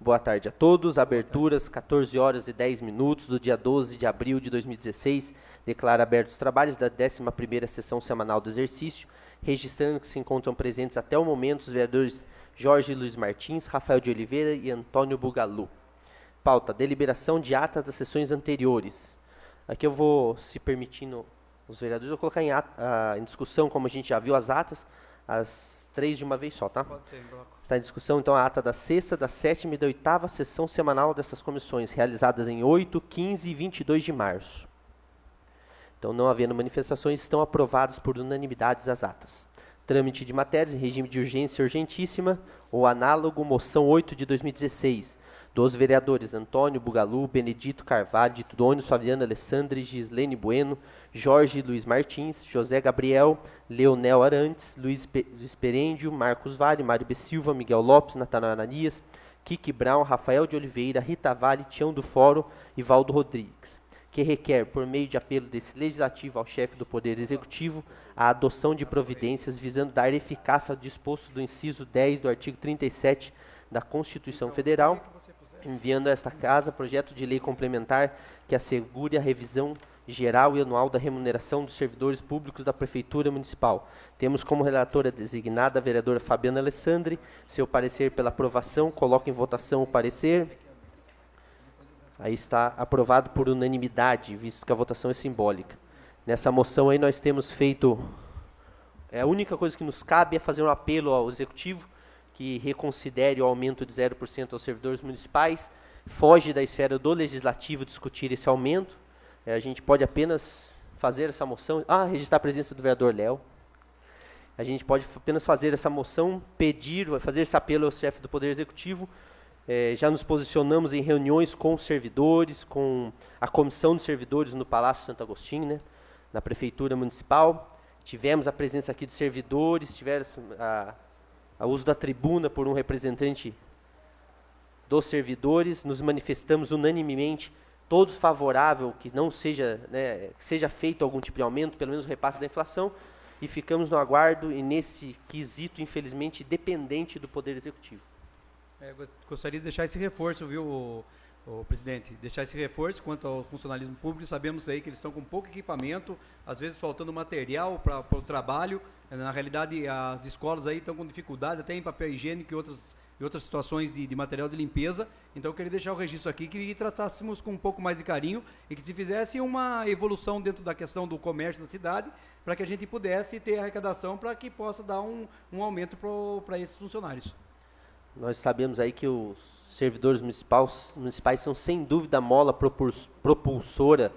Boa tarde a todos. Aberturas, 14 horas e 10 minutos do dia 12 de abril de 2016. Declaro abertos os trabalhos da 11ª sessão semanal do exercício, registrando que se encontram presentes até o momento os vereadores Jorge Luiz Martins, Rafael de Oliveira e Antônio Bugalu. Pauta: deliberação de atas das sessões anteriores. Aqui eu vou, se permitindo os vereadores, eu vou colocar em discussão, como a gente já viu, as atas, as 3 de uma vez só, tá? Pode ser, em bloco. Está em discussão, então, a ata da 6ª, da 7ª e da 8ª sessão semanal dessas comissões, realizadas em 8, 15 e 22 de março. Então, não havendo manifestações, estão aprovadas por unanimidade as atas. Trâmite de matérias em regime de urgência urgentíssima ou análogo, moção 8 de 2016, dos vereadores Antônio Bugalu, Benedito Carvalho, Ditudônio, Fabiana Alessandri, Gislene Bueno, Jorge Luiz Martins, José Gabriel, Leonel Arantes, Luiz Perêndio, Marcos Vale, Mário B. Silva, Miguel Lopes, Natanael Ananias, Kiki Brown, Rafael de Oliveira, Rita Vale, Tião do Fórum e Valdo Rodrigues, que requer, por meio de apelo desse legislativo ao chefe do Poder Executivo, a adoção de providências visando dar eficácia ao disposto do inciso 10 do artigo 37 da Constituição Federal, enviando a esta casa projeto de lei complementar que assegure a revisão geral e anual da remuneração dos servidores públicos da Prefeitura Municipal. Temos como relatora designada a vereadora Fabiana Alessandri. Seu parecer pela aprovação. Coloco em votação o parecer. Aí está aprovado por unanimidade, visto que a votação é simbólica. Nessa moção aí nós temos feito... a única coisa que nos cabe é fazer um apelo ao Executivo que reconsidere o aumento de 0% aos servidores municipais. Foge da esfera do Legislativo discutir esse aumento. A gente pode apenas fazer essa moção. Registrar a presença do vereador Léo. A gente pode apenas fazer essa moção, fazer esse apelo ao chefe do Poder Executivo. Já nos posicionamos em reuniões com os servidores, com a comissão de servidores no Palácio Santo Agostinho, né, na Prefeitura Municipal. Tivemos a presença aqui de servidores, tivemos a uso da tribuna por um representante dos servidores. Nos manifestamos unanimemente, todos favoráveis que não seja, que seja feito algum tipo de aumento, pelo menos o repasse da inflação, e ficamos no aguardo e nesse quesito, infelizmente, dependente do Poder Executivo. Gostaria de deixar esse reforço, viu, o presidente, deixar esse reforço quanto ao funcionalismo público. Sabemos aí que eles estão com pouco equipamento, às vezes faltando material para o trabalho. Na realidade, as escolas aí estão com dificuldade, até em papel higiênico e outras situações de material de limpeza. Então, eu queria deixar o registro aqui que tratássemos com um pouco mais de carinho e que se fizesse uma evolução dentro da questão do comércio da cidade, para que a gente pudesse ter arrecadação para que possa dar um aumento para esses funcionários. Nós sabemos aí que os servidores municipais são, sem dúvida, a mola propulsora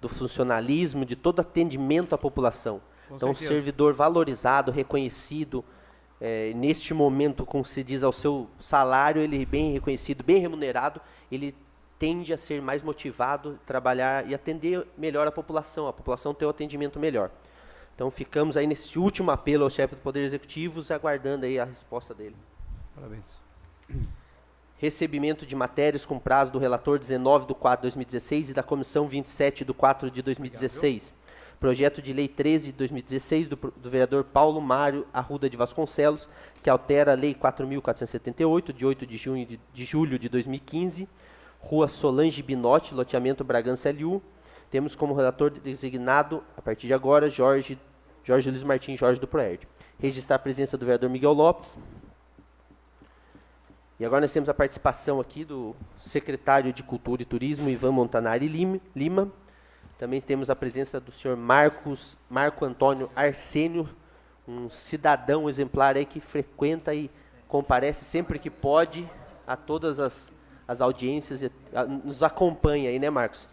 do funcionalismo, de todo atendimento à população. Então, o servidor valorizado, reconhecido, neste momento, como se diz, ao seu salário, ele bem reconhecido, bem remunerado, ele tende a ser mais motivado a trabalhar e atender melhor a população ter um atendimento melhor. Então, ficamos aí nesse último apelo ao chefe do Poder Executivo, aguardando aí a resposta dele. Parabéns. Recebimento de matérias com prazo do relator 19/4/2016 e da comissão 27/4/2016. Projeto de lei 13 de 2016 do vereador Paulo Mário Arruda de Vasconcelos, que altera a lei 4.478, de 8 de julho de 2015, Rua Solange Binotti, loteamento Bragança LU. Temos como relator designado, a partir de agora, Jorge Luiz Martins, Jorge do Proerd. Registrar a presença do vereador Miguel Lopes. E agora nós temos a participação aqui do secretário de Cultura e Turismo, Ivan Montanari Lima. Também temos a presença do senhor Marco Antônio Arsênio, um cidadão exemplar aí que frequenta e comparece sempre que pode a todas as audiências, nos acompanha aí, né, Marcos?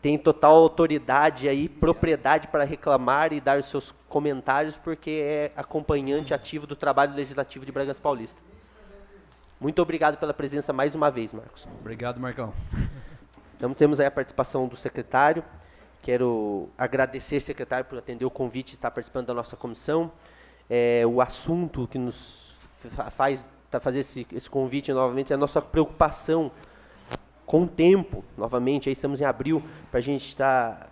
Tem total autoridade aí, propriedade para reclamar e dar os seus comentários, porque é acompanhante ativo do trabalho legislativo de Bragança Paulista. Muito obrigado pela presença mais uma vez, Marcos. Obrigado, Marcão. Então, temos aí a participação do secretário. Quero agradecer, secretário, por atender o convite e estar participando da nossa comissão. O assunto que nos faz fazer esse convite novamente é a nossa preocupação com o tempo. Novamente, aí estamos em abril, para a gente estar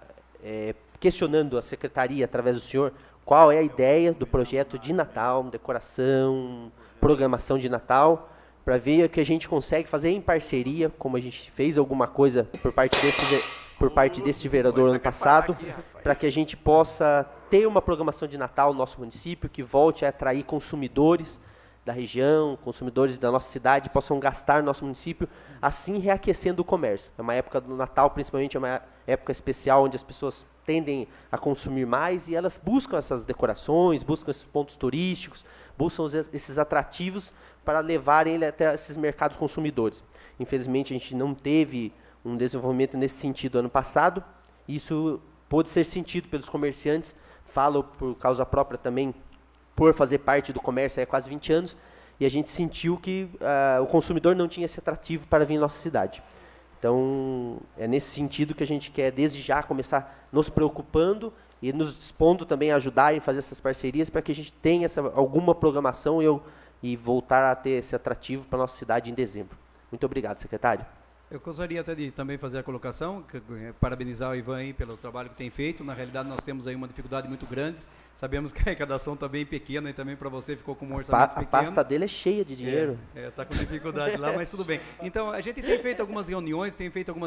questionando a secretaria, através do senhor, qual é a ideia do projeto de Natal, decoração, programação de Natal, para ver o que a gente consegue fazer em parceria, como a gente fez alguma coisa por parte deste vereador ano passado, para que a gente possa ter uma programação de Natal no nosso município, que volte a atrair consumidores da região, consumidores da nossa cidade, possam gastar no nosso município, assim reaquecendo o comércio. É uma época do Natal, principalmente, é uma época especial, onde as pessoas tendem a consumir mais e elas buscam essas decorações, buscam esses pontos turísticos, buscam esses atrativos para levarem ele até esses mercados consumidores. Infelizmente, a gente não teve um desenvolvimento nesse sentido ano passado. Isso pôde ser sentido pelos comerciantes, falo por causa própria também, por fazer parte do comércio há quase 20 anos, e a gente sentiu que o consumidor não tinha esse atrativo para vir em nossa cidade. Então, é nesse sentido que a gente quer, desde já, começar nos preocupando e nos dispondo também a ajudar em fazer essas parcerias para que a gente tenha alguma programação e voltar a ter esse atrativo para a nossa cidade em dezembro. Muito obrigado, secretário. Eu gostaria até de também fazer a colocação, parabenizar o Ivan aí pelo trabalho que tem feito. Na realidade, nós temos aí uma dificuldade muito grande. Sabemos que a arrecadação está bem pequena e também para você ficou com um orçamento pequeno. A pasta dele é cheia de dinheiro. Está com dificuldade lá, mas tudo bem. Então, a gente tem feito algumas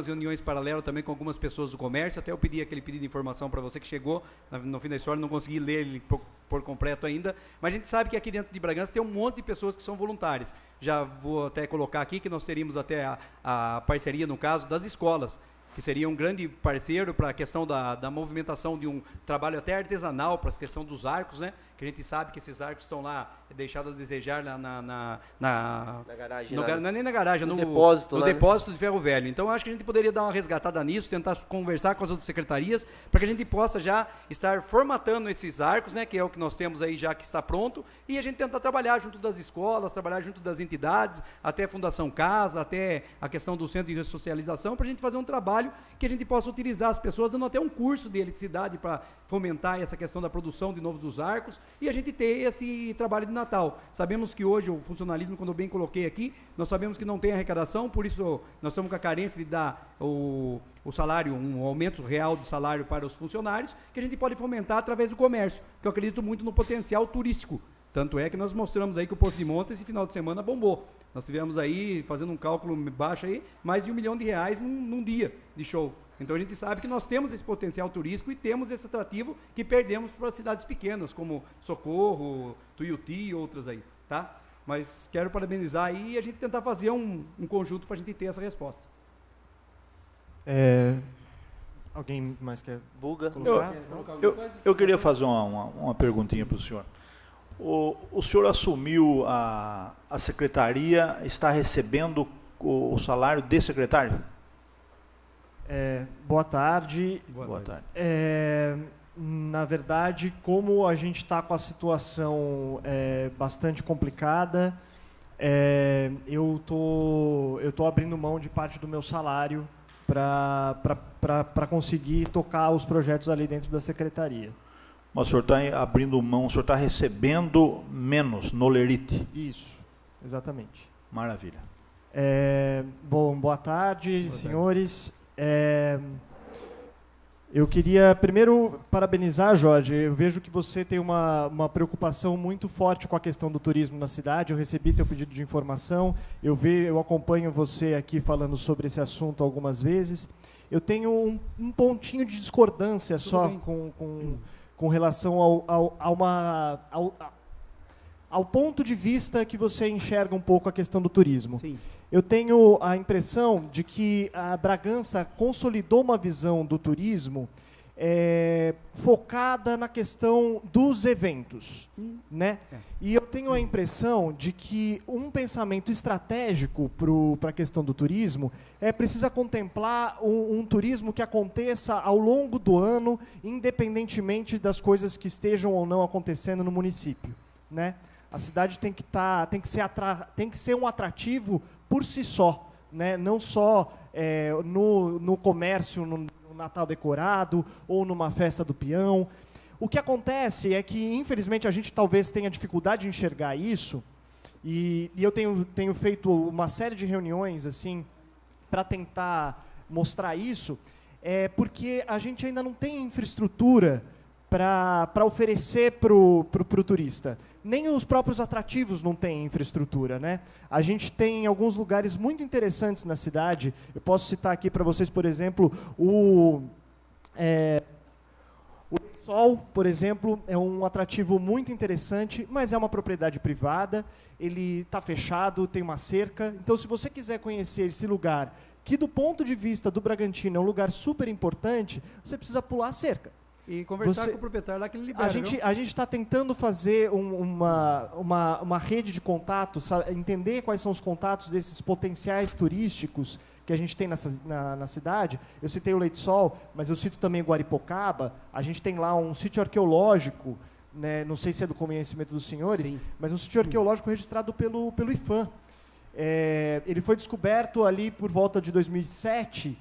reuniões paralelas também com algumas pessoas do comércio. Até eu pedi aquele pedido de informação para você que chegou no fim da história, não consegui ler ele por completo ainda. Mas a gente sabe que aqui dentro de Bragança tem um monte de pessoas que são voluntárias. Já vou até colocar aqui que nós teríamos até a parceria, no caso, das escolas, que seria um grande parceiro para a questão da movimentação de um trabalho até artesanal, para a questão dos arcos, né? Que a gente sabe que esses arcos estão lá deixados a desejar na garagem. Não é nem na garagem, no depósito de ferro velho. Então, acho que a gente poderia dar uma resgatada nisso, tentar conversar com as outras secretarias, para que a gente possa já estar formatando esses arcos, né? Que é o que nós temos aí já que está pronto, e a gente tentar trabalhar junto das escolas, trabalhar junto das entidades, até a Fundação Casa, até a questão do centro de ressocialização, para a gente fazer um trabalho que a gente possa utilizar as pessoas, dando até um curso de eletricidade para fomentar essa questão da produção de novo dos arcos, e a gente ter esse trabalho de Natal. Sabemos que hoje o funcionalismo, quando eu bem coloquei aqui, nós sabemos que não tem arrecadação, por isso nós estamos com a carência de dar o salário, um aumento real de salário para os funcionários, que a gente pode fomentar através do comércio, que eu acredito muito no potencial turístico. Tanto é que nós mostramos aí que o Poço de Monta esse final de semana bombou. Nós tivemos aí, fazendo um cálculo baixo aí, mais de R$1 milhão num dia de show. Então a gente sabe que nós temos esse potencial turístico e temos esse atrativo que perdemos para cidades pequenas, como Socorro, Tuiuti e outras aí, tá? Mas quero parabenizar aí e a gente tentar fazer um conjunto para a gente ter essa resposta. Alguém mais quer Buga? Eu queria fazer uma perguntinha para o senhor. O senhor assumiu a secretaria, está recebendo o salário de secretário? Boa tarde. Boa tarde. Na verdade, como a gente está com a situação bastante complicada, eu tô abrindo mão de parte do meu salário para conseguir tocar os projetos ali dentro da secretaria. Mas o senhor está abrindo mão, o senhor está recebendo menos no Lerite? Isso, exatamente. Maravilha. Boa tarde, senhores. Eu queria primeiro parabenizar, Jorge. Eu vejo que você tem uma preocupação muito forte com a questão do turismo na cidade. Eu recebi teu pedido de informação. Eu acompanho você aqui falando sobre esse assunto algumas vezes. Eu tenho um pontinho de discordância só com relação ao ponto de vista que você enxerga um pouco a questão do turismo. Sim. Eu tenho a impressão de que a Bragança consolidou uma visão do turismo focada na questão dos eventos, né? E eu tenho a impressão de que um pensamento estratégico para a questão do turismo precisa contemplar um turismo que aconteça ao longo do ano, independentemente das coisas que estejam ou não acontecendo no município, né? A cidade tem que ser um atrativo por si só, né? Não só no comércio, no Natal decorado ou numa festa do peão. O que acontece é que, infelizmente, a gente talvez tenha dificuldade de enxergar isso, e eu tenho feito uma série de reuniões assim para tentar mostrar isso, porque a gente ainda não tem infraestrutura para oferecer para o turista. Nem os próprios atrativos não têm infraestrutura, né? A gente tem alguns lugares muito interessantes na cidade. Eu posso citar aqui para vocês, por exemplo, o Sol, por exemplo, é um atrativo muito interessante, mas é uma propriedade privada, ele está fechado, tem uma cerca. Então, se você quiser conhecer esse lugar, que do ponto de vista do Bragantino é um lugar super importante, você precisa pular a cerca. E conversar com o proprietário lá que ele libera. A gente está tentando fazer uma rede de contatos, entender quais são os contatos desses potenciais turísticos que a gente tem na cidade. Eu citei o Leite Sol, mas eu cito também Guaripocaba. A gente tem lá um sítio arqueológico, né, não sei se é do conhecimento dos senhores, sim, mas um sítio arqueológico registrado pelo IPHAN. Ele foi descoberto ali por volta de 2007,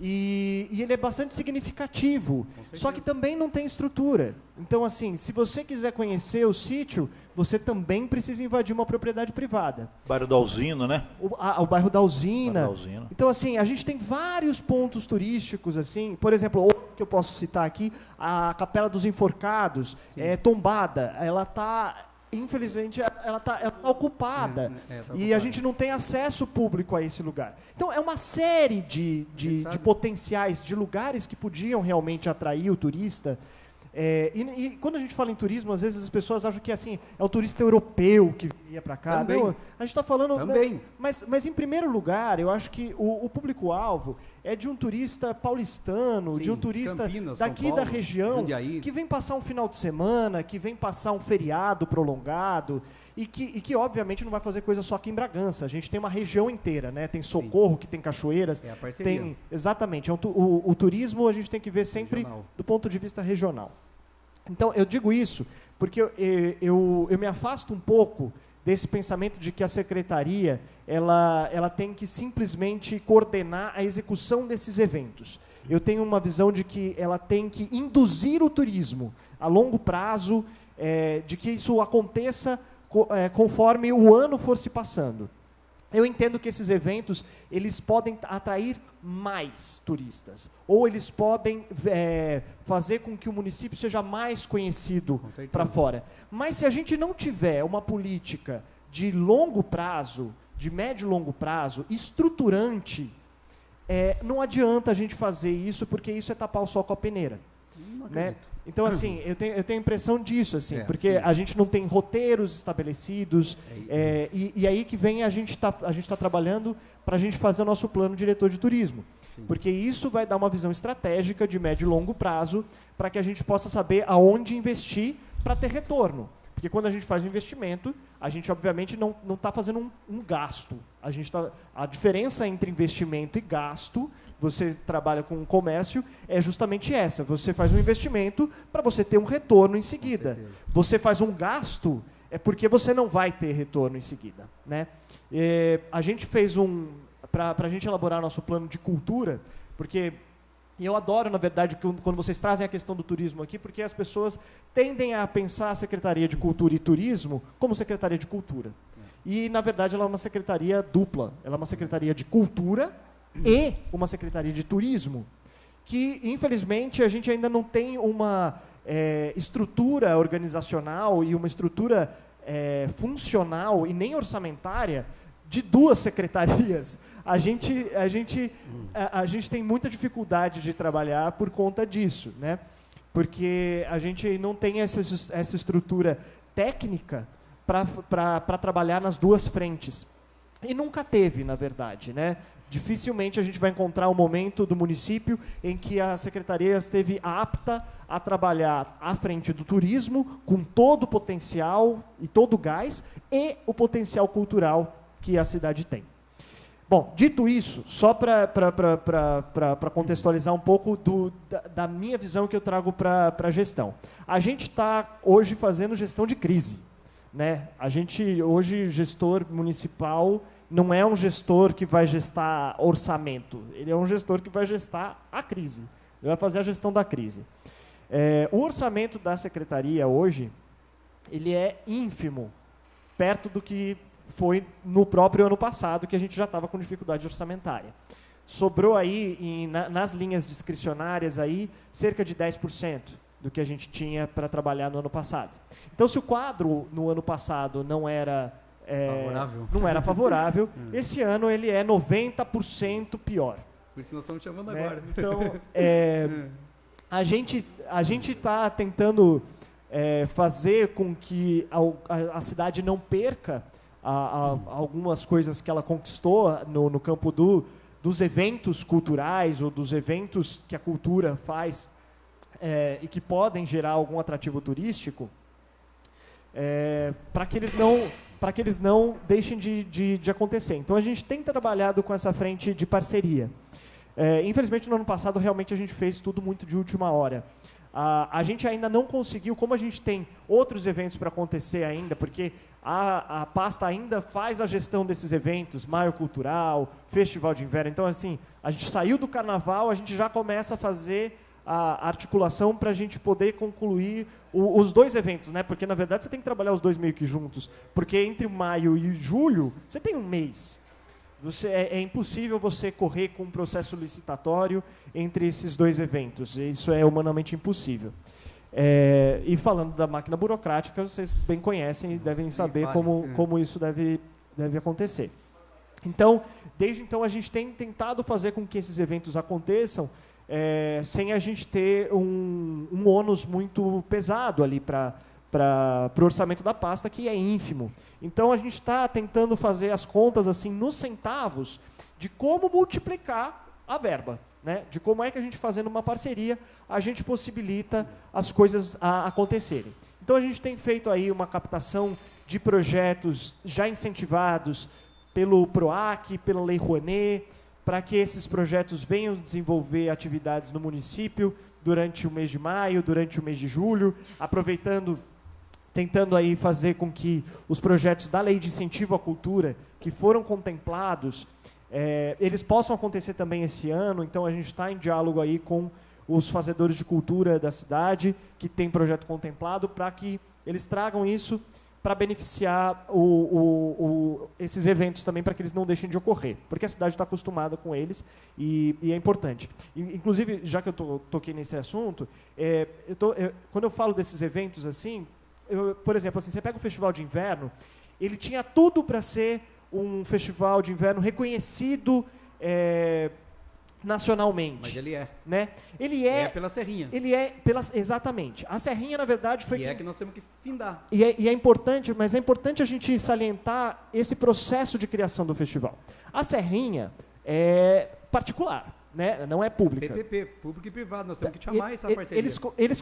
e ele é bastante significativo, só que também não tem estrutura. Então, assim, se você quiser conhecer o sítio, você também precisa invadir uma propriedade privada. Bairro da Usina, né? O bairro da Usina. Bairro da Usina. Então, assim, a gente tem vários pontos turísticos, assim, por exemplo, outro que eu posso citar aqui, a Capela dos Enforcados, tombada, ela está... Infelizmente, ela está ocupada e a gente não tem acesso público a esse lugar. Então, é uma série de potenciais, de lugares que podiam realmente atrair o turista. E quando a gente fala em turismo, às vezes as pessoas acham que assim, é o turista europeu que ia para cá. Também. Não, a gente está falando... Também. Mas, em primeiro lugar, eu acho que o público-alvo é de um turista paulistano, sim, de um turista Campinas, daqui São Paulo, da região, Jundiaí, que vem passar um final de semana, que vem passar um feriado prolongado, e que obviamente não vai fazer coisa só aqui em Bragança. A gente tem uma região inteira, né? Tem Socorro, que tem cachoeiras. É a parceria. Exatamente. O turismo a gente tem que ver sempre regional, do ponto de vista regional. Então, eu digo isso porque eu me afasto um pouco desse pensamento de que a secretaria ela tem que simplesmente coordenar a execução desses eventos. Eu tenho uma visão de que ela tem que induzir o turismo a longo prazo, de que isso aconteça conforme o ano for se passando. Eu entendo que esses eventos eles podem atrair mais turistas, ou eles podem fazer com que o município seja mais conhecido para fora. Mas se a gente não tiver uma política de longo prazo, de médio e longo prazo, estruturante, não adianta a gente fazer isso, porque isso é tapar o sol com a peneira. Né? Então, assim, eu tenho a impressão disso, assim, porque sim, a gente não tem roteiros estabelecidos, e aí que vem a gente tá trabalhando para a gente fazer o nosso plano diretor de turismo. Sim. Porque isso vai dar uma visão estratégica de médio e longo prazo para que a gente possa saber aonde investir para ter retorno. Porque quando a gente faz um investimento, a gente obviamente não está fazendo um gasto. A diferença entre investimento e gasto, você trabalha com comércio, é justamente essa. Você faz um investimento para você ter um retorno em seguida. Você faz um gasto, é porque você não vai ter retorno em seguida. Né? A gente fez para a gente elaborar nosso plano de cultura, porque... E eu adoro, na verdade, quando vocês trazem a questão do turismo aqui, porque as pessoas tendem a pensar a Secretaria de Cultura e Turismo como Secretaria de Cultura. E, na verdade, ela é uma secretaria dupla. Ela é uma secretaria de cultura e uma secretaria de turismo, que, infelizmente, a gente ainda não tem uma estrutura organizacional e uma estrutura funcional e nem orçamentária de duas secretarias. A gente tem muita dificuldade de trabalhar por conta disso, né? Porque a gente não tem essa estrutura técnica para trabalhar nas duas frentes. E nunca teve, na verdade, né? Dificilmente a gente vai encontrar um momento do município em que a secretaria esteve apta a trabalhar à frente do turismo, com todo o potencial e todo o gás, e o potencial cultural que a cidade tem. Bom, dito isso, só para contextualizar um pouco da minha visão que eu trago para a gestão. A gente está hoje fazendo gestão de crise. Né? A gente, hoje, gestor municipal, não é um gestor que vai gestar orçamento. Ele é um gestor que vai gestar a crise. Ele vai fazer a gestão da crise. O orçamento da secretaria hoje, ele é ínfimo, perto do que foi no próprio ano passado, que a gente já estava com dificuldade orçamentária. Sobrou aí, nas linhas discricionárias, aí, cerca de 10%. do que a gente tinha para trabalhar no ano passado. Então, se o quadro no ano passado não era favorável, esse ano ele é 90% pior. Por isso nós estamos chamando né? agora. Então, a gente está tentando fazer com que a cidade não perca algumas coisas que ela conquistou no campo dos eventos culturais ou dos eventos que a cultura faz e que podem gerar algum atrativo turístico, para que eles não deixem de acontecer. Então, a gente tem trabalhado com essa frente de parceria. Infelizmente, no ano passado, realmente, a gente fez tudo muito de última hora. A gente ainda não conseguiu, como a gente tem outros eventos para acontecer ainda, porque a pasta ainda faz a gestão desses eventos, Maio Cultural, Festival de Inverno. Então, assim, a gente saiu do Carnaval, a gente já começa a fazer a articulação para a gente poder concluir os dois eventos, né? Porque, na verdade, você tem que trabalhar os dois meio que juntos, porque entre maio e julho, você tem um mês. É impossível você correr com um processo licitatório entre esses dois eventos. Isso é humanamente impossível. E falando da máquina burocrática, vocês bem conhecem e devem saber como isso deve acontecer. Então, desde então, a gente tem tentado fazer com que esses eventos aconteçam sem a gente ter um ônus muito pesado ali para o orçamento da pasta, que é ínfimo. Então, a gente está tentando fazer as contas assim nos centavos de como multiplicar a verba, né? De como é que a gente, fazendo uma parceria, a gente possibilita as coisas acontecerem. Então, a gente tem feito aí uma captação de projetos já incentivados pelo PROAC, pela Lei Rouanet, para que esses projetos venham desenvolver atividades no município durante o mês de maio, durante o mês de julho, tentando aí fazer com que os projetos da Lei de Incentivo à Cultura, que foram contemplados, eles possam acontecer também esse ano. Então, a gente está em diálogo aí com os fazedores de cultura da cidade, que tem projeto contemplado, para que eles tragam isso para beneficiar esses eventos também, para que eles não deixem de ocorrer, porque a cidade está acostumada com eles e é importante. Inclusive, já que eu toquei nesse assunto, quando eu falo desses eventos assim, por exemplo, assim, você pega o Festival de Inverno, ele tinha tudo para ser um festival de inverno reconhecido nacionalmente. Mas ele é. Né? Ele é pela Serrinha. Exatamente. A Serrinha, na verdade, foi que nós temos que findar. E é importante, mas é importante a gente salientar esse processo de criação do festival. A Serrinha é particular, né? Não é pública. PPP, público e privado, nós temos que chamar essa parceria.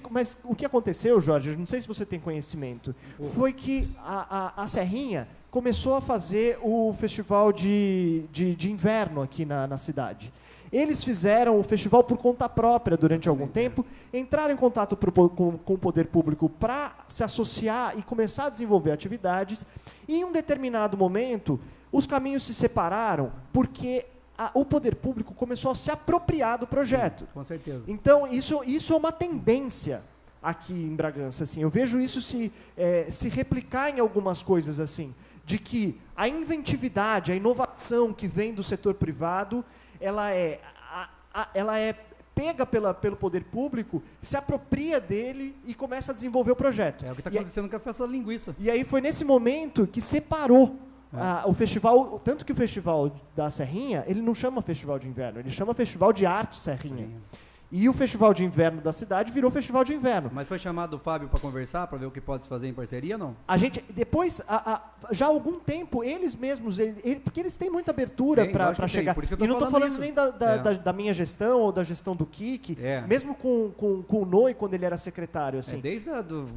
Mas o que aconteceu, Jorge, não sei se você tem conhecimento, foi que a Serrinha começou a fazer o festival de inverno aqui na cidade. Eles fizeram o festival por conta própria durante algum tempo, entraram em contato com o poder público para se associar e começar a desenvolver atividades, e em um determinado momento, os caminhos se separaram, porque o poder público começou a se apropriar do projeto. Com certeza. Então, isso é uma tendência aqui em Bragança. Assim, eu vejo isso se replicar em algumas coisas, assim, de que a inventividade, a inovação que vem do setor privado, ela é pega pelo poder público, se apropria dele e começa a desenvolver o projeto. É o que está acontecendo com a festa da linguiça. E aí foi nesse momento que separou o festival, tanto que o Festival da Serrinha, ele não chama Festival de Inverno, ele chama Festival de Arte Serrinha. E o Festival de Inverno da cidade virou Festival de Inverno. Mas foi chamado o Fábio para conversar, para ver o que pode se fazer em parceria, não? A gente, depois, já há algum tempo, eles mesmos, porque eles têm muita abertura para chegar. Por isso que eu e não estou falando isso. nem da minha gestão ou da gestão do Kik, mesmo com o Noi, quando ele era secretário. Assim,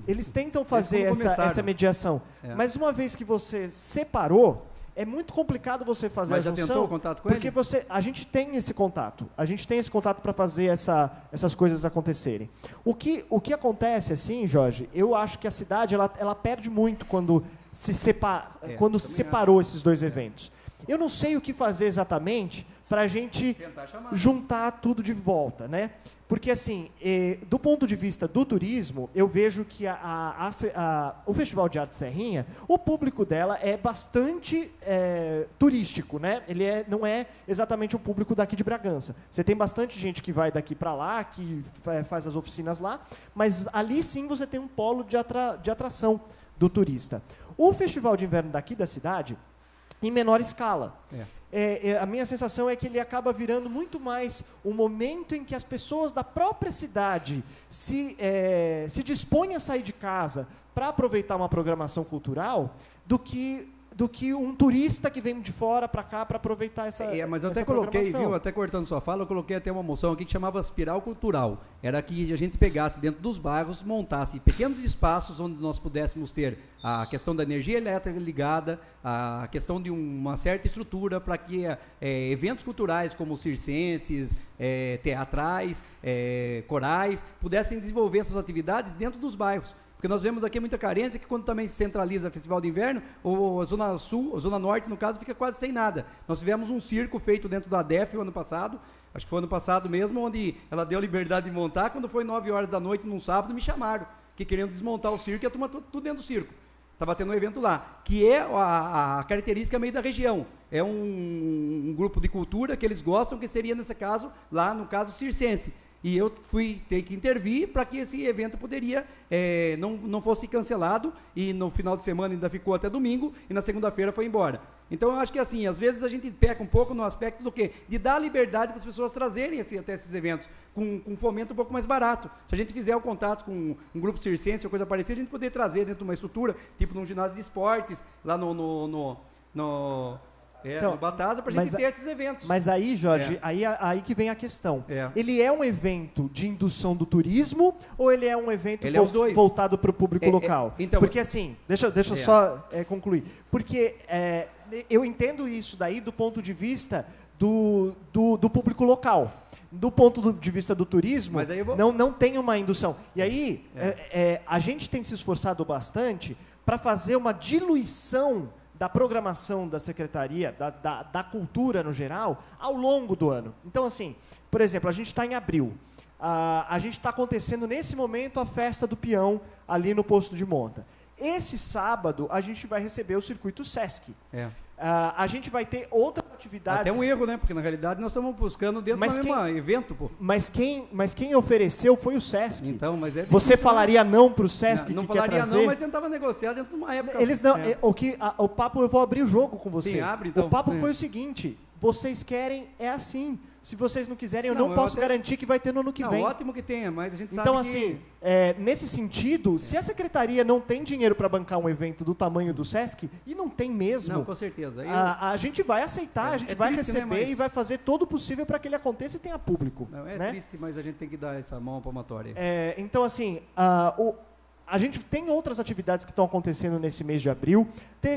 eles tentam fazer essa mediação. Mas uma vez que você separou, é muito complicado você fazer a junção. Mas já tentou o contato com ele? Porque a gente tem esse contato. A gente tem esse contato para fazer essas coisas acontecerem. O que acontece, assim, Jorge, eu acho que a cidade ela perde muito quando se separou esses dois eventos. Eu não sei o que fazer exatamente para a gente juntar tudo de volta, né? Porque, assim, do ponto de vista do turismo, eu vejo que o Festival de Arte Serrinha, o público dela é bastante turístico, né? Ele não é exatamente o público daqui de Bragança. Você tem bastante gente que vai daqui para lá, que faz as oficinas lá, mas ali sim você tem um polo de atração do turista. O Festival de Inverno daqui da cidade, em menor escala. A minha sensação é que ele acaba virando muito mais um momento em que as pessoas da própria cidade se dispõem a sair de casa para aproveitar uma programação cultural do que um turista que vem de fora para cá para aproveitar essa mas eu até coloquei, viu, até cortando sua fala, eu coloquei até uma moção aqui que chamava Espiral Cultural. Era que a gente pegasse dentro dos bairros, montasse pequenos espaços onde nós pudéssemos ter a questão da energia elétrica ligada, a questão de uma certa estrutura para que eventos culturais como circenses, teatrais, corais, pudessem desenvolver essas atividades dentro dos bairros. Porque nós vemos aqui muita carência que quando também se centraliza o Festival de Inverno, ou a Zona Sul, a Zona Norte, no caso, fica quase sem nada. Nós tivemos um circo feito dentro da ADEF o ano passado, acho que foi ano passado mesmo, onde ela deu liberdade de montar, quando foi 9 horas da noite, num sábado, me chamaram, que queriam desmontar o circo e a turma tudo dentro do circo. Estava tendo um evento lá, que é a característica meio da região. É um grupo de cultura que eles gostam, que seria, nesse caso, lá no caso, circense. E eu fui ter que intervir para que esse evento poderia não fosse cancelado, e no final de semana ainda ficou até domingo, e na segunda-feira foi embora. Então eu acho que assim, às vezes a gente peca um pouco no aspecto do quê? De dar liberdade para as pessoas trazerem até esses eventos, com fomento um pouco mais barato. Se a gente fizer o contato com um grupo circense ou coisa parecida, a gente poder trazer dentro de uma estrutura, tipo num ginásio de esportes, lá no Batasa, para a gente ter esses eventos. Mas aí, Jorge, aí que vem a questão. Ele é um evento de indução do turismo ou ele é um evento voltado para o público local? Então, porque assim, deixa eu só concluir. Porque eu entendo isso daí do ponto de vista do público local. Do ponto de vista do turismo, não tem uma indução. E aí, a gente tem se esforçado bastante para fazer uma diluição da programação da Secretaria, da Cultura no geral, ao longo do ano. Então, assim, por exemplo, a gente está em abril. A gente está acontecendo, nesse momento, a Festa do Peão, ali no Posto de Monta. Esse sábado, a gente vai receber o Circuito Sesc. A gente vai ter outras atividades... Até um erro, né? Porque, na realidade, nós estamos buscando dentro do mesmo evento, pô. Mas quem ofereceu foi o Sesc. Então, mas Você falaria não para o Sesc não que quer trazer? Não falaria não, mas tentava negociar dentro de uma época... Eles não... O papo, eu vou abrir o jogo com você. Sim, abre, então. O papo foi o seguinte, vocês querem, assim... Se vocês não quiserem, eu não posso garantir que vai ter no ano que vem. Ótimo que tenha, mas a gente sabe então, assim, nesse sentido, se a Secretaria não tem dinheiro para bancar um evento do tamanho do Sesc, e não tem mesmo... Não, com certeza. A gente vai aceitar, a gente vai triste, receber, né, e vai fazer todo o possível para que ele aconteça e tenha público. Não, né? Triste, mas a gente tem que dar essa mão palmatória. Então, assim, a gente tem outras atividades que estão acontecendo nesse mês de abril,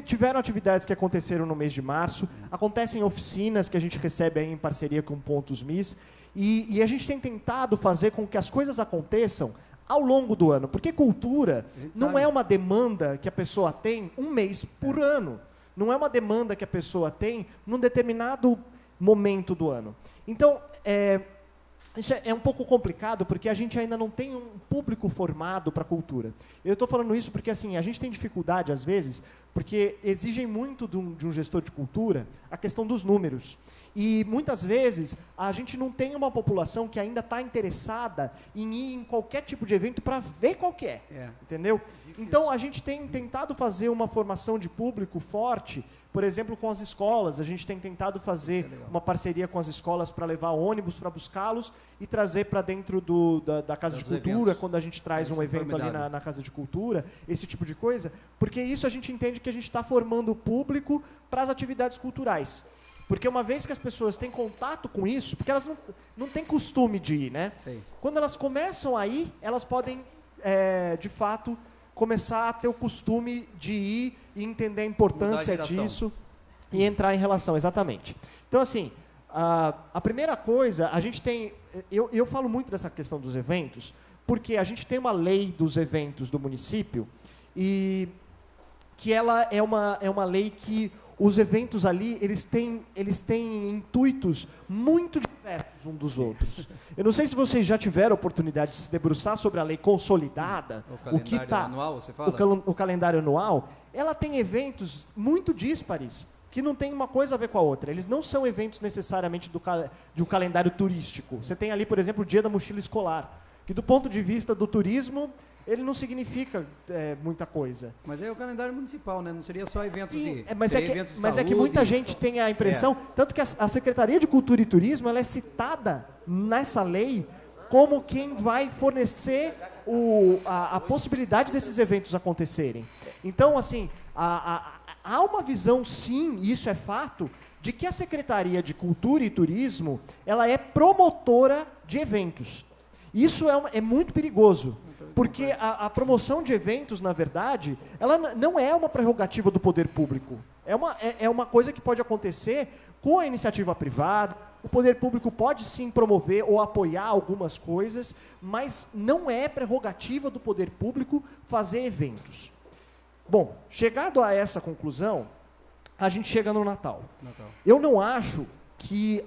tiveram atividades que aconteceram no mês de março, acontecem oficinas que a gente recebe aí em parceria com Pontos MIS, e a gente tem tentado fazer com que as coisas aconteçam ao longo do ano, porque cultura não é uma demanda que a pessoa tem um mês por ano, não é uma demanda que a pessoa tem num determinado momento do ano. Então, isso é um pouco complicado, porque a gente ainda não tem um público formado para a cultura. Eu estou falando isso porque assim, a gente tem dificuldade, às vezes, porque exigem muito de um gestor de cultura a questão dos números. E, muitas vezes, a gente não tem uma população que ainda está interessada em ir em qualquer tipo de evento para ver qual que é. Entendeu? Então, a gente tem tentado fazer uma formação de público forte, por exemplo, com as escolas. A gente tem tentado fazer uma parceria com as escolas para levar ônibus para buscá-los e trazer para dentro da Casa de Cultura, eventos. Quando a gente traz um evento ali na Casa de Cultura, esse tipo de coisa, porque isso a gente entende que a gente está formando o público para as atividades culturais. Porque uma vez que as pessoas têm contato com isso, porque elas não têm costume de ir, né? Sim. Quando elas começam a ir, elas podem, de fato, começar a ter o costume de ir e entender a importância disso e entrar em relação, exatamente. Então, assim, a primeira coisa, a gente tem... Eu falo muito dessa questão dos eventos, porque a gente tem uma lei dos eventos do município, e que ela é uma lei que os eventos ali, eles têm intuitos muito diversos uns dos outros. Eu não sei se vocês já tiveram a oportunidade de se debruçar sobre a lei consolidada, o calendário anual, você fala? O calendário anual. Ela tem eventos muito díspares, que não tem uma coisa a ver com a outra. Eles não são eventos necessariamente de um calendário turístico. Você tem ali, por exemplo, o Dia da Mochila Escolar, que do ponto de vista do turismo, ele não significa muita coisa. Mas é o calendário municipal, né? Não seria só eventos Sim, de mas eventos de é que saúde, muita gente tem a impressão, tanto que a Secretaria de Cultura e Turismo, ela é citada nessa lei como quem vai fornecer a possibilidade desses eventos acontecerem. Então, assim, há uma visão, sim, e isso é fato, de que a Secretaria de Cultura e Turismo, ela é promotora de eventos. Isso é muito perigoso, porque a promoção de eventos, na verdade, ela não é uma prerrogativa do poder público. É uma coisa que pode acontecer com a iniciativa privada. O poder público pode sim promover ou apoiar algumas coisas, mas não é prerrogativa do poder público fazer eventos. Bom, chegado a essa conclusão, a gente chega no Natal. Eu não acho que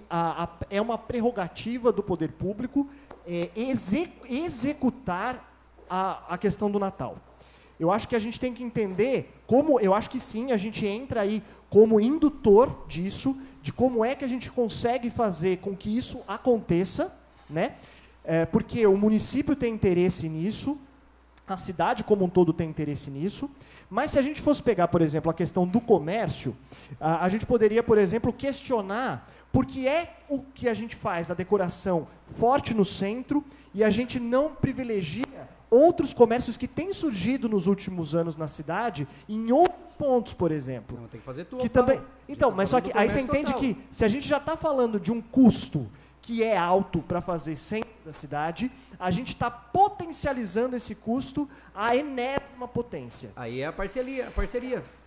é uma prerrogativa do poder público executar a questão do Natal. Eu acho que a gente tem que entender eu acho que sim, a gente entra aí como indutor disso, de como é que a gente consegue fazer com que isso aconteça, né? Porque o município tem interesse nisso, a cidade como um todo tem interesse nisso, mas se a gente fosse pegar, por exemplo, a questão do comércio, a gente poderia, por exemplo, questionar por que é o que a gente faz a decoração forte no centro e a gente não privilegia outros comércios que têm surgido nos últimos anos na cidade, em outros pontos, por exemplo. Não, tem que fazer tudo. Que também, então, mas só que aí você entende que se a gente já está falando de um custo que é alto para fazer centro da cidade, a gente está potencializando esse custo à enésima potência. Aí é a parceria.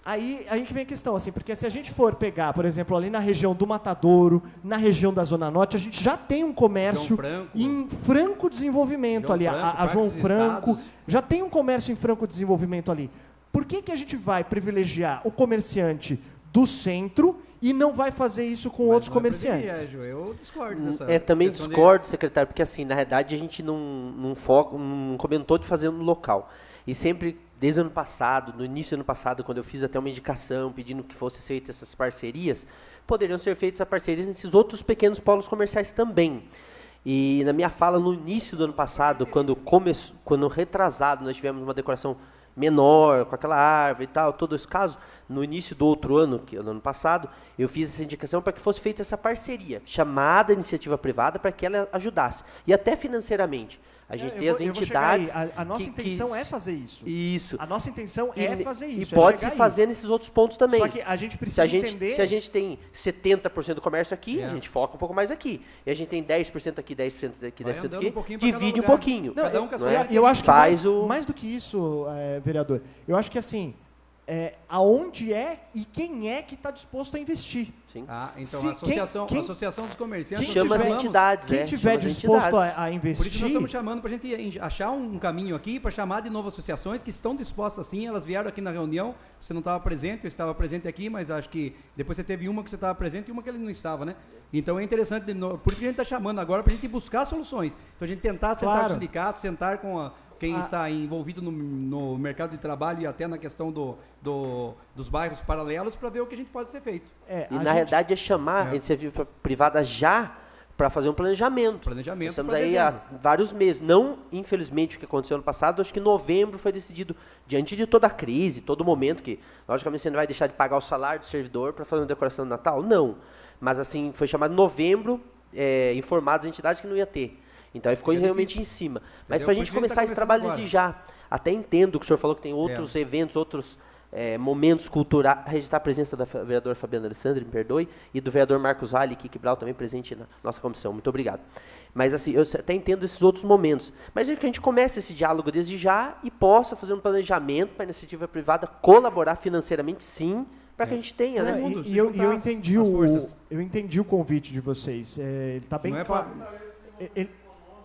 Aí que vem a questão, assim, porque se a gente for pegar, por exemplo, ali na região do Matadouro, na região da Zona Norte, a gente já tem um comércio em franco desenvolvimento ali. A João Franco já tem um comércio em franco desenvolvimento ali. Por que a gente vai privilegiar o comerciante do centro e não vai fazer isso com outros comerciantes? Eu discordo dessa também discordo, secretário, porque assim, na realidade a gente não comentou de fazer no local. E sempre, desde o ano passado, no início do ano passado, quando eu fiz até uma indicação pedindo que fossem feitas essas parcerias, poderiam ser feitas essas parcerias nesses outros pequenos polos comerciais também. E na minha fala, no início do ano passado, quando retrasado, nós tivemos uma decoração menor, com aquela árvore e tal, todo esse caso, no início do outro ano, que é no ano passado, eu fiz essa indicação para que fosse feita essa parceria, chamada iniciativa privada, para que ela ajudasse, e até financeiramente. A gente tem as entidades... A nossa intenção é fazer isso. Isso. A nossa intenção é fazer isso. E pode-se fazer nesses outros pontos também. Só que a gente precisa entender... Se a gente tem 70% do comércio aqui, a gente foca um pouco mais aqui. E a gente tem 10% aqui, 10% aqui, 10% aqui, divide um pouquinho. Cada um com a sua eu acho que mais do que isso, vereador, eu acho que assim... aonde é e quem é que está disposto a investir. Sim. Então a Associação dos Comerciantes... Chama as entidades. Quem tiver disposto a investir... Por isso nós estamos chamando para a gente achar um caminho aqui, para chamar de novo associações que estão dispostas sim, elas vieram aqui na reunião, você não estava presente, eu estava presente aqui, mas acho que depois você teve uma que você estava presente e uma que ele não estava, né? Então é interessante, por isso que a gente está chamando agora, para a gente buscar soluções. Então a gente tentar sentar com o sindicato, sentar com quem está envolvido no mercado de trabalho e até na questão dos bairros paralelos para ver o que a gente pode ser feito. Na realidade é chamar a iniciativa privada já para fazer um planejamento. Estamos aí há vários meses. Não, infelizmente, o que aconteceu ano passado, acho que em novembro foi decidido, diante de toda a crise, todo momento, que logicamente você não vai deixar de pagar o salário do servidor para fazer uma decoração de Natal. Não. Mas assim, foi chamado em novembro, informados as entidades que não ia ter. Então, aí ficou realmente em cima. Mas para a gente começar esse trabalho desde já, até entendo que o senhor falou que tem outros eventos, outros momentos culturais, registrar a presença da vereadora Fabiana Alessandri, me perdoe, e do vereador Marcos Vale, Kiki Brau, também presente na nossa comissão. Muito obrigado. Mas assim, eu até entendo esses outros momentos. Mas é que a gente comece esse diálogo desde já e possa fazer um planejamento para a iniciativa privada colaborar financeiramente, sim, para que a gente tenha, né? E eu entendi o convite de vocês. Ele está bem claro.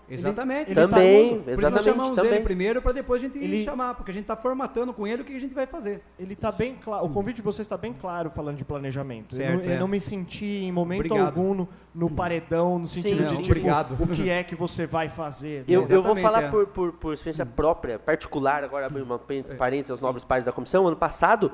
Exatamente. Ele Também, Por isso nós exatamente, chamamos também. ele primeiro para depois a gente Ele- chamar, porque a gente está formatando com ele o que a gente vai fazer. Ele está bem claro, o convite de vocês está bem claro falando de planejamento. Certo, eu não me senti em momento Obrigado. algum no paredão, no sentido Sim, de não, tipo, obrigado. o que é que você vai fazer. né? Eu vou Exatamente, falar é. por experiência própria, particular, agora abrir uma parênteses aos nobres pares da comissão. Ano passado,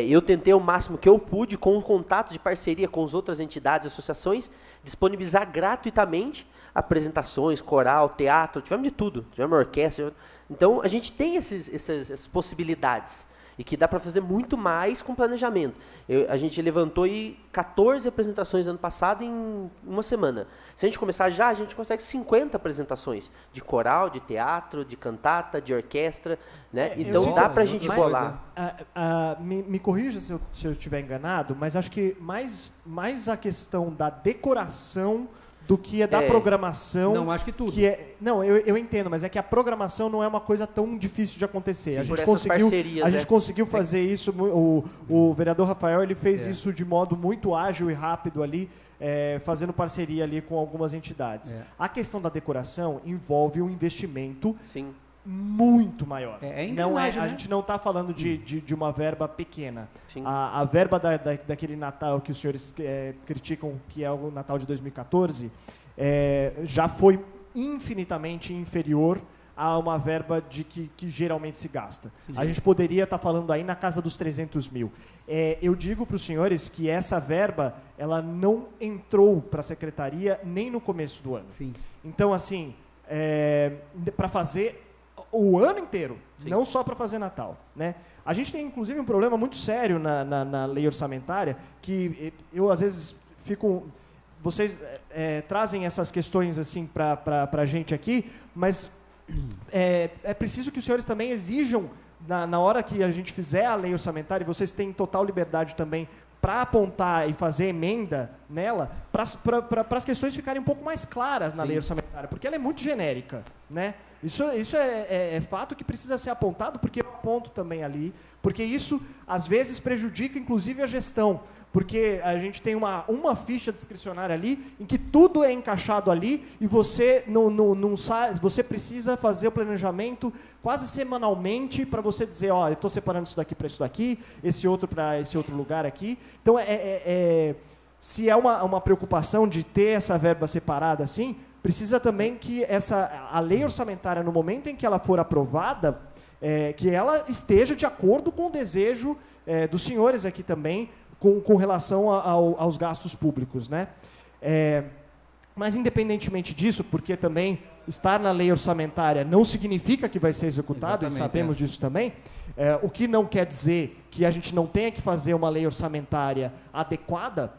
eu tentei o máximo que eu pude, com o contato de parceria com as outras entidades e associações, disponibilizar gratuitamente apresentações, coral, teatro, tivemos de tudo, tivemos orquestra. Então, a gente tem essas possibilidades. E que dá para fazer muito mais com planejamento. A gente levantou aí 14 apresentações ano passado em uma semana. Se a gente começar já, a gente consegue 50 apresentações. De coral, de teatro, de cantata, de orquestra. Né? Então dá para a gente rolar. Me corrija se eu estiver enganado, mas acho que mais a questão da decoração do que a da programação. Não, acho que tudo. Não, eu entendo, mas é que a programação não é uma coisa tão difícil de acontecer. Sim, a gente por essas parcerias, a gente conseguiu fazer isso. O vereador Rafael ele fez É. isso de modo muito ágil e rápido ali, fazendo parceria ali com algumas entidades. É. A questão da decoração envolve um investimento Sim. muito maior. É Não engrenagem, a né? gente não está falando de uma verba pequena. Sim. A verba daquele Natal que os senhores criticam, que é o Natal de 2014, já foi infinitamente inferior a uma verba que geralmente se gasta. A gente poderia estar falando aí na casa dos 300 mil. Eu digo para os senhores que essa verba ela não entrou para a secretaria nem no começo do ano. Sim. Então, assim, para fazer o ano inteiro, Sim. não só para fazer Natal, né? A gente tem, inclusive, um problema muito sério na lei orçamentária, que eu, às vezes, fico... Vocês trazem essas questões, assim, para a gente aqui, mas é preciso que os senhores também exijam, na hora que a gente fizer a lei orçamentária, e vocês têm total liberdade também para apontar e fazer emenda nela, para as questões ficarem um pouco mais claras na lei orçamentária, porque ela é muito genérica, né? Isso é fato que precisa ser apontado, porque eu aponto também ali, porque isso, às vezes, prejudica, inclusive, a gestão, porque a gente tem uma ficha discricionária ali, em que tudo é encaixado ali, e você não sabe, você precisa fazer o planejamento quase semanalmente para você dizer, ó, eu estou separando isso daqui para isso daqui, esse outro para esse outro lugar aqui. Então, se é uma preocupação de ter essa verba separada assim, precisa também que a lei orçamentária, no momento em que ela for aprovada, que ela esteja de acordo com o desejo dos senhores aqui também, com relação aos gastos públicos, né? Mas, independentemente disso, porque também estar na lei orçamentária não significa que vai ser executado, Exatamente, e sabemos disso também, o que não quer dizer que a gente não tenha que fazer uma lei orçamentária adequada,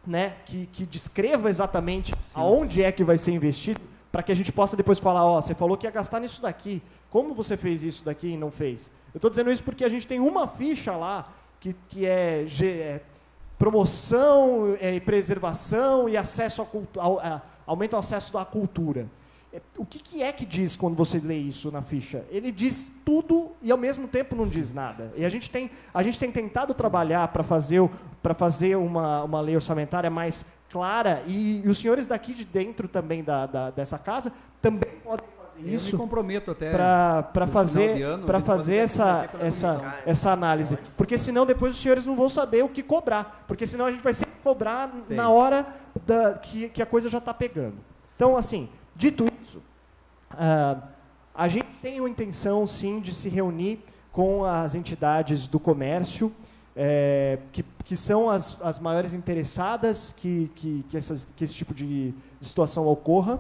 né, que descreva exatamente aonde é que vai ser investido, para que a gente possa depois falar, ó, você falou que ia gastar nisso daqui, como você fez isso daqui e não fez? Eu estou dizendo isso porque a gente tem uma ficha lá que é promoção e preservação e acesso aumento ao acesso à cultura. O que é que diz quando você lê isso na ficha? Ele diz tudo e ao mesmo tempo não diz nada. E a gente tem tentado trabalhar para fazer uma lei orçamentária mais clara, e os senhores daqui de dentro também dessa casa também podem fazer Eu isso me comprometo até para no fazer, final de ano, pra a gente fazer pode até pela comissão. essa análise. Porque senão depois os senhores não vão saber o que cobrar. Porque senão a gente vai sempre cobrar Sim. na hora que a coisa já está pegando. Então, assim, dito isso, a gente tem a intenção, sim, de se reunir com as entidades do comércio, que são as maiores interessadas que esse tipo de situação ocorra.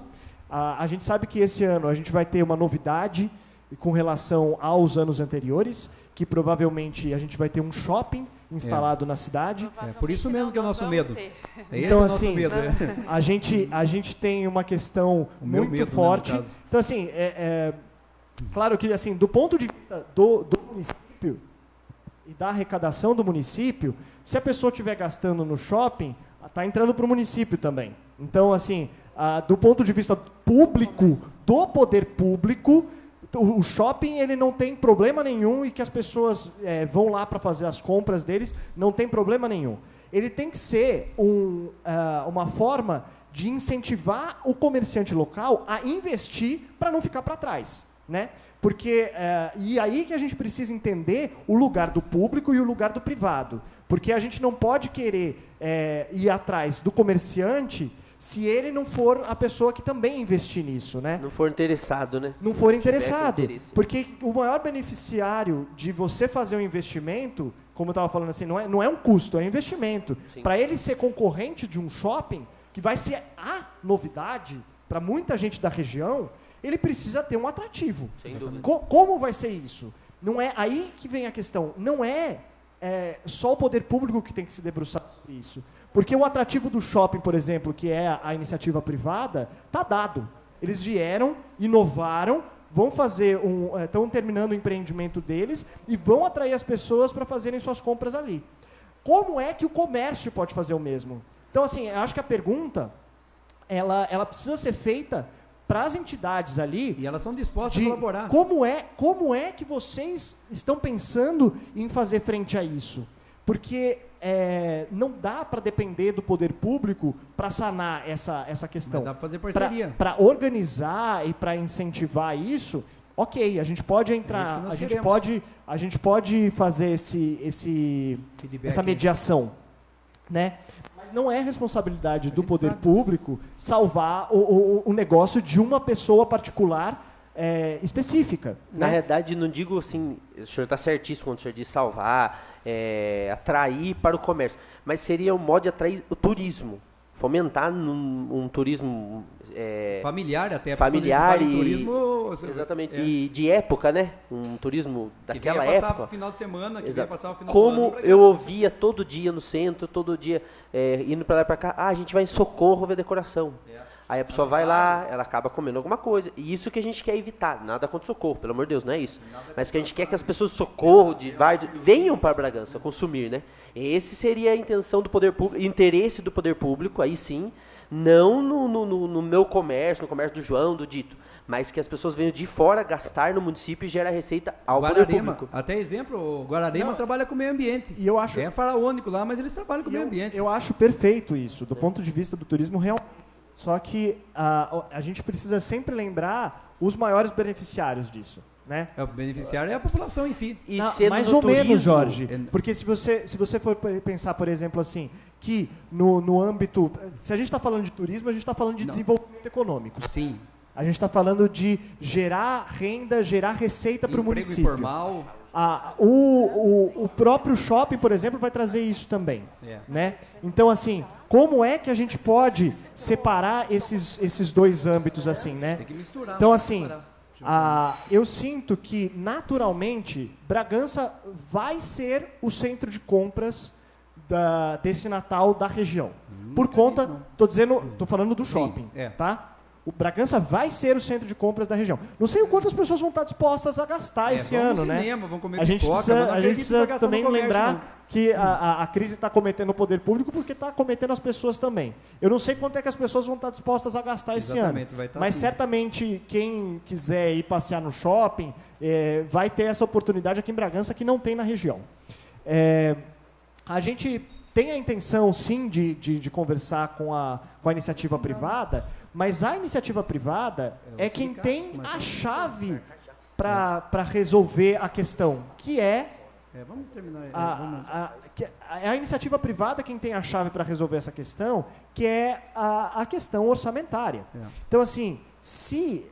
A gente sabe que esse ano a gente vai ter uma novidade com relação aos anos anteriores, que provavelmente a gente vai ter um shopping instalado na cidade. Por isso mesmo que é o nosso medo. Esse Então, é o nosso assim, medo. a gente tem uma questão O meu muito medo, né, forte. no caso. Então, assim, claro que, assim, do ponto de vista do município e da arrecadação do município, se a pessoa estiver gastando no shopping, está entrando para o município também. Então, assim, do ponto de vista público, do poder público, o shopping ele não tem problema nenhum, e que as pessoas vão lá para fazer as compras deles, não tem problema nenhum. Ele tem que ser uma forma de incentivar o comerciante local a investir para não ficar para trás, né? Porque, e aí que a gente precisa entender o lugar do público e o lugar do privado. Porque a gente não pode querer ir atrás do comerciante se ele não for a pessoa que também investir nisso, né? Não for interessado, né? Não for interessado. Porque o maior beneficiário de você fazer um investimento, como eu estava falando assim, não é um custo, é um investimento. Para ele ser concorrente de um shopping, que vai ser a novidade para muita gente da região, ele precisa ter um atrativo. Sem dúvida. Como vai ser isso? Não é aí que vem a questão. Não é só o poder público que tem que se debruçar sobre isso. Porque o atrativo do shopping, por exemplo, que é a iniciativa privada, está dado. Eles vieram, inovaram, vão fazer estão terminando o empreendimento deles e vão atrair as pessoas para fazerem suas compras ali. Como é que o comércio pode fazer o mesmo? Então, assim, eu acho que a pergunta ela precisa ser feita para as entidades ali. E elas são dispostas a colaborar. Como é que vocês estão pensando em fazer frente a isso? Porque não dá para depender do poder público para sanar essa questão. Mas dá para fazer parceria. Para organizar e para incentivar isso, ok, a gente pode entrar, a gente pode fazer essa mediação, né? Mas não é responsabilidade do poder público salvar o negócio de uma pessoa particular específica. Na né? realidade, não digo assim, o senhor está certíssimo quando o senhor diz salvar, atrair para o comércio, mas seria um modo de atrair o turismo, fomentar um turismo familiar até. Familiar e turismo, exatamente, e de época, né? Um turismo daquela época. Passar o final de semana, que passar o final Como do ano. eu ouvia todo dia no centro, todo dia indo para lá e para cá, a gente vai em Socorro ver decoração. Aí a pessoa vai lá, ela acaba comendo alguma coisa. E isso que a gente quer evitar. Nada contra Socorro, pelo amor de Deus, não é isso. Mas que a gente quer que as pessoas de Socorro, de Várzea, venham para Bragança consumir, né? Esse seria a intenção do poder público, interesse do poder público, aí sim, não no meu comércio, no comércio do João, do Dito, mas que as pessoas venham de fora gastar no município e gerar receita ao poder público. Até exemplo, o Guararema trabalha com o meio ambiente. E eu acho, é faraônico lá, mas eles trabalham com o meio ambiente. Eu acho perfeito isso, do ponto de vista do turismo real. Só que a gente precisa sempre lembrar os maiores beneficiários disso, né? O beneficiário é a população em si. E mais ou menos, Jorge. Porque se você for pensar, por exemplo, assim, que no âmbito... Se a gente está falando de turismo, a gente está falando de desenvolvimento econômico. Sim. A gente está falando de gerar renda, gerar receita para o município. Informal. O próprio shopping, por exemplo, vai trazer isso também. Né? Então, assim, como é que a gente pode separar esses dois âmbitos assim, né? Tem que misturar. Então, assim, eu sinto que, naturalmente, Bragança vai ser o centro de compras desse Natal da região. Por conta, tô falando do shopping, tá? O Bragança vai ser o centro de compras da região. Não sei o quanto as pessoas vão estar dispostas a gastar esse ano, né? A gente precisa também lembrar que a crise está cometendo o poder público porque está cometendo as pessoas também. Eu não sei quanto é que as pessoas vão estar dispostas a gastar esse ano. Mas certamente quem quiser ir passear no shopping vai ter essa oportunidade aqui em Bragança que não tem na região. A gente tem a intenção, sim, de conversar com a iniciativa privada, mas a iniciativa privada é quem tem a chave para resolver a questão, que vamos terminar. A iniciativa privada quem tem a chave para resolver essa questão, que é a questão orçamentária. Então, assim, se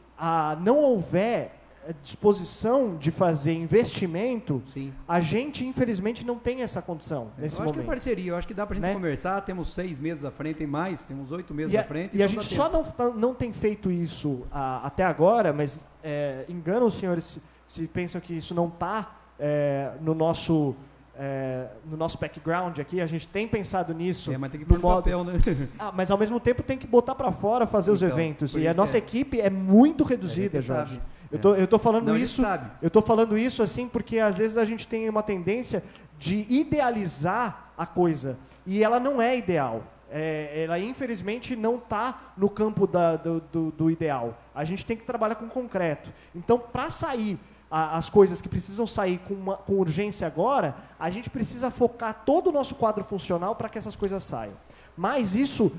não houver disposição de fazer investimento, a gente, infelizmente, não tem essa condição nesse momento. Eu acho que é parceria, eu acho que dá para a gente conversar, temos 6 meses à frente, tem mais, temos 8 meses à frente. E a gente só não tem feito isso até agora, mas enganam os senhores se pensam que isso não está no nosso background aqui, a gente tem pensado nisso. Mas tem que pôr no papel, né? Mas ao mesmo tempo tem que botar para fora, fazer os eventos. E a nossa equipe é muito reduzida, Jorge. Eu tô falando isso. Eu tô falando isso assim porque às vezes a gente tem uma tendência de idealizar a coisa e ela não é ideal. Ela infelizmente não está no campo do ideal. A gente tem que trabalhar com concreto. Então, para sair as coisas que precisam sair com urgência agora, a gente precisa focar todo o nosso quadro funcional para que essas coisas saiam. Mas isso,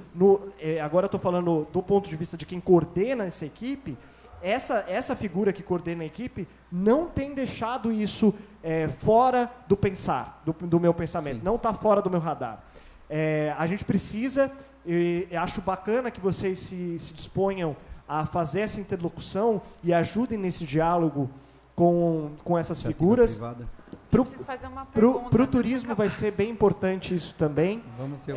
agora eu estou falando do ponto de vista de quem coordena essa equipe, essa figura que coordena a equipe não tem deixado isso fora do pensar, do meu pensamento, Sim. não está fora do meu radar. A gente precisa, acho bacana que vocês se disponham a fazer essa interlocução e ajudem nesse diálogo com essas figuras. Preciso fazer uma pergunta. Para o turismo vai ser bem importante isso também. Vamos ser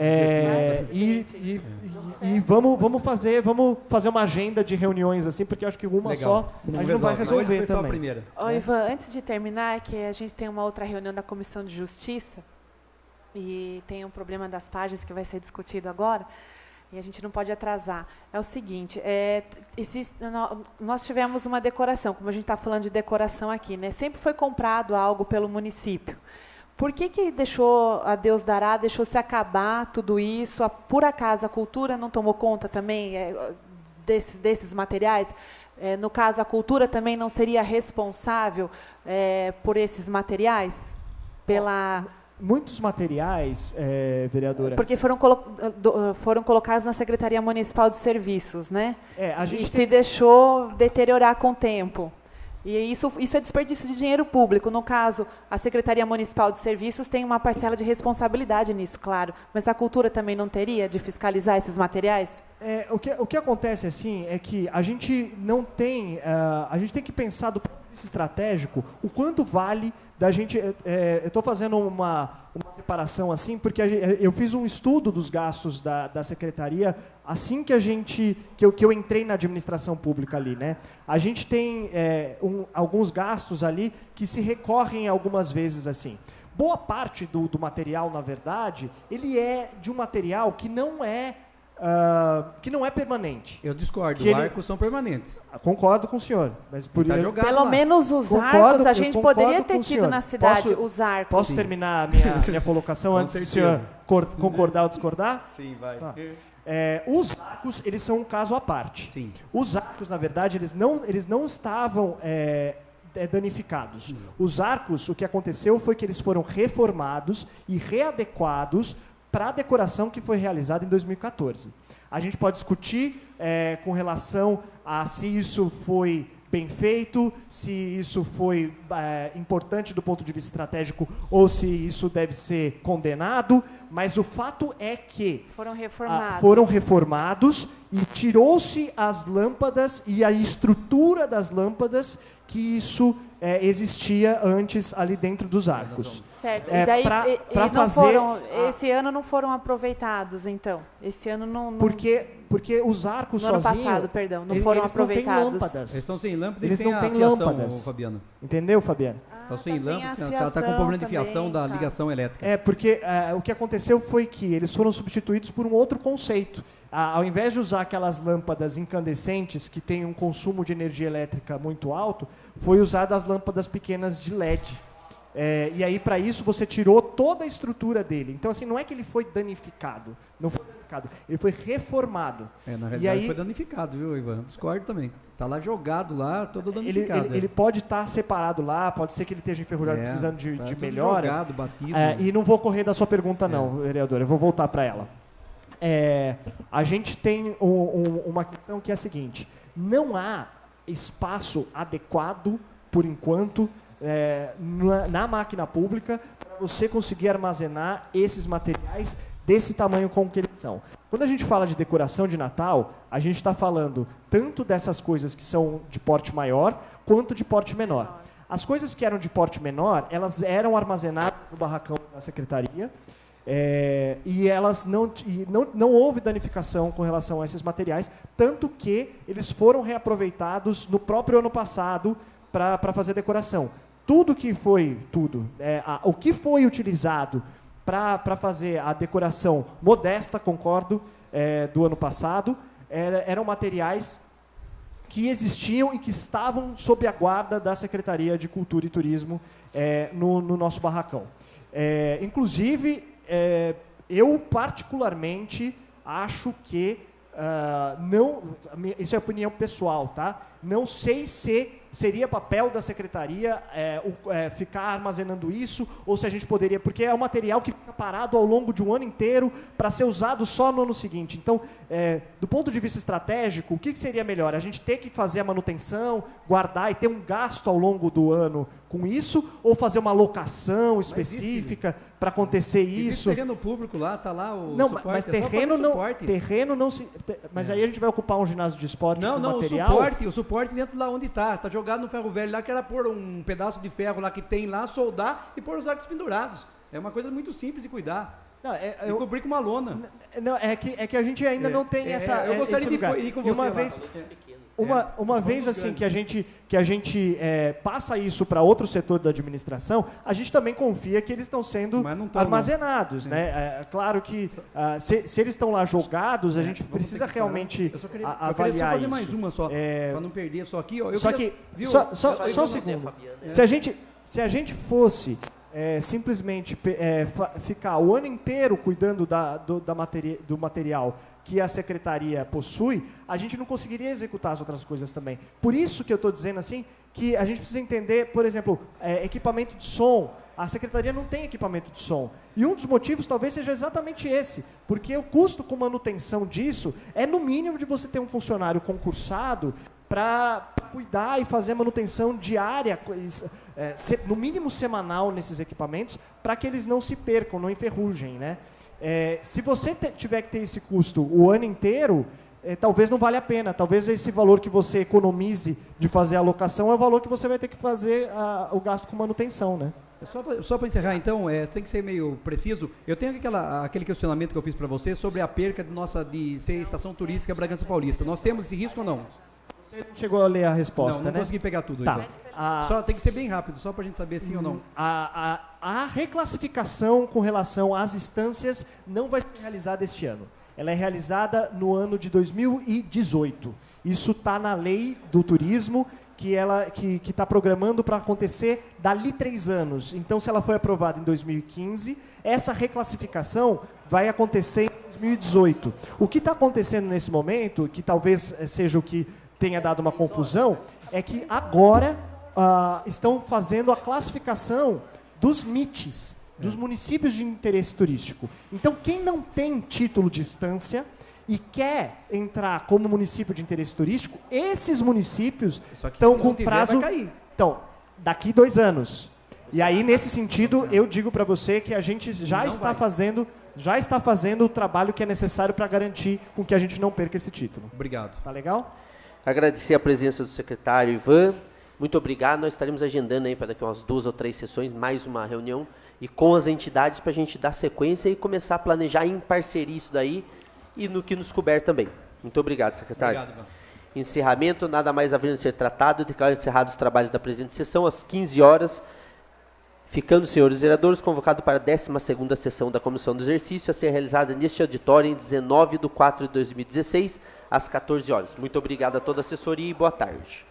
vamos fazer uma agenda de reuniões assim, porque eu acho que uma legal. só a gente não vai resolver também. Primeira. Ô, Ivan, antes de terminar, que a gente tem uma outra reunião da Comissão de Justiça e tem um problema das páginas que vai ser discutido agora. E a gente não pode atrasar. É o seguinte, nós tivemos uma decoração, como a gente está falando de decoração aqui, né? Sempre foi comprado algo pelo município. Por que deixou, a Deus dará, deixou se acabar tudo isso? Por acaso a cultura não tomou conta também desses materiais? No caso, a cultura também não seria responsável por esses materiais? Muitos materiais, vereadora... Porque foram colocados na Secretaria Municipal de Serviços, né? Se deixou deteriorar com o tempo. E isso é desperdício de dinheiro público. No caso, a Secretaria Municipal de Serviços tem uma parcela de responsabilidade nisso, claro. Mas a cultura também não teria de fiscalizar esses materiais? O que acontece assim é que a gente não tem... a gente tem que pensar do ponto de vista estratégico o quanto vale da gente... eu estou fazendo uma separação assim, porque eu fiz um estudo dos gastos da Secretaria assim que eu entrei na administração pública ali, né? A gente tem alguns gastos ali que se recorrem algumas vezes assim. Boa parte do material, na verdade, ele é de um material que não é permanente. Eu discordo, os arcos são permanentes. Concordo com o senhor. Mas pelo menos os arcos, a gente poderia ter tido na cidade, os arcos. Posso terminar a minha colocação antes do senhor concordar ou discordar? Sim, vai. Tá. Os arcos, eles são um caso à parte. Sim. Os arcos, na verdade, eles não estavam danificados. Os arcos, o que aconteceu foi que eles foram reformados e readequados para a decoração que foi realizada em 2014. A gente pode discutir com relação a se isso foi bem feito, se isso foi importante do ponto de vista estratégico ou se isso deve ser condenado, mas o fato é que foram reformados e tirou-se as lâmpadas e a estrutura das lâmpadas que isso existia antes ali dentro dos arcos. Certo. E daí, esse ano não foram aproveitados, então? Esse ano não... Porque os arcos sozinhos... No ano passado, perdão, não foram aproveitados. Não têm lâmpadas. Eles estão sem lâmpada eles e não sem têm fiação, lâmpadas. Fabiano. Entendeu, Fabiano? Estão sem lâmpada, está com problema de fiação da ligação elétrica. Porque o que aconteceu foi que eles foram substituídos por um outro conceito. Ao invés de usar aquelas lâmpadas incandescentes que têm um consumo de energia elétrica muito alto, foi usado as lâmpadas pequenas de LED. E aí, para isso, você tirou toda a estrutura dele. Então, assim, não é que ele foi danificado. Não foi danificado. Ele foi reformado. Na realidade, foi danificado, viu, Ivan? Discordo também. Está lá jogado, lá, todo danificado. Ele pode estar separado lá, pode ser que ele esteja enferrujado, precisando de melhoras. Jogado, batido. E não vou correr da sua pergunta, não, vereador. Eu vou voltar para ela. A gente tem uma questão que é a seguinte. Não há espaço adequado, por enquanto, na máquina pública para você conseguir armazenar esses materiais desse tamanho como que eles são. Quando a gente fala de decoração de Natal, a gente está falando tanto dessas coisas que são de porte maior, quanto de porte menor. As coisas que eram de porte menor, elas eram armazenadas no barracão da secretaria, e elas não houve danificação com relação a esses materiais, tanto que eles foram reaproveitados no próprio ano passado para fazer decoração. O que foi utilizado para fazer a decoração modesta, concordo, do ano passado, eram materiais que existiam e que estavam sob a guarda da Secretaria de Cultura e Turismo no nosso barracão. Inclusive, eu particularmente acho que, isso é opinião pessoal, tá? Não sei se seria papel da secretaria ficar armazenando isso, ou se a gente poderia, porque é um material que fica parado ao longo de um ano inteiro para ser usado só no ano seguinte. Então, do ponto de vista estratégico, o que seria melhor? A gente ter que fazer a manutenção, guardar e ter um gasto ao longo do ano com isso, ou fazer uma locação específica para acontecer isso? Terreno público lá, tá lá o não, suporte, mas terreno não se... Mas aí a gente vai ocupar um ginásio de esporte com material? O suporte dentro lá onde tá jogado no ferro velho lá, que era pôr um pedaço de ferro lá que tem lá, soldar e pôr os arcos pendurados. É uma coisa muito simples de cuidar. Não, e cobrir com uma lona. Não, é que a gente ainda não tem essa... Eu gostaria de ir com você uma vez... Uma vez assim que a gente passa isso para outro setor da administração, a gente também confia que eles estão sendo armazenados, né? É claro que se eles estão lá jogados, a gente precisa realmente avaliar isso. Eu queria só fazer mais uma só, para não perder só aqui. Ó, só um segundo. Se a gente fosse simplesmente ficar o ano inteiro cuidando do material que a secretaria possui, a gente não conseguiria executar as outras coisas também. Por isso que eu estou dizendo assim, que a gente precisa entender, por exemplo, equipamento de som. A secretaria não tem equipamento de som. E um dos motivos talvez seja exatamente esse, porque o custo com manutenção disso é no mínimo de você ter um funcionário concursado para cuidar e fazer manutenção diária, no mínimo semanal nesses equipamentos, para que eles não se percam, não enferrujem, né? Se você tiver que ter esse custo o ano inteiro, talvez não valha a pena. Talvez esse valor que você economize de fazer a alocação é o valor que você vai ter que fazer o gasto com manutenção, né? Só para encerrar, então, tem que ser meio preciso. Eu tenho aquele questionamento que eu fiz para você sobre a perca de ser estação turística Bragança Paulista. Nós temos esse risco ou não? Você não chegou a ler a resposta, não né? Não consegui pegar tudo. Tá. Só tem que ser bem rápido, só para a gente saber sim ou não. A reclassificação com relação às instâncias não vai ser realizada este ano. Ela é realizada no ano de 2018. Isso está na lei do turismo, que está programando para acontecer dali 3 anos. Então, se ela foi aprovada em 2015, essa reclassificação vai acontecer em 2018. O que está acontecendo nesse momento, que talvez seja o que tenha dado uma confusão, é que agora estão fazendo a classificação dos MITs, dos municípios de interesse turístico. Então, quem não tem título de instância e quer entrar como município de interesse turístico, esses municípios estão com prazo... Então, daqui 2 anos. E aí, nesse sentido, eu digo para você que a gente já está fazendo o trabalho que é necessário para garantir com que a gente não perca esse título. Obrigado. Tá legal? Agradecer a presença do secretário Ivan. Muito obrigado. Nós estaremos agendando aí para daqui umas 2 ou 3 sessões, mais uma reunião, e com as entidades para a gente dar sequência e começar a planejar em parceria isso daí e no que nos couber também. Muito obrigado, secretário. Obrigado, Ivan. Encerramento, nada mais havendo a ser tratado. Declaro encerrados os trabalhos da presente sessão às 15 horas. Ficando, senhores vereadores, convocado para a 12ª sessão da Comissão do Exercício, a ser realizada neste auditório em 19 de 4 de 2016, às 14 horas. Muito obrigado a toda a assessoria e boa tarde.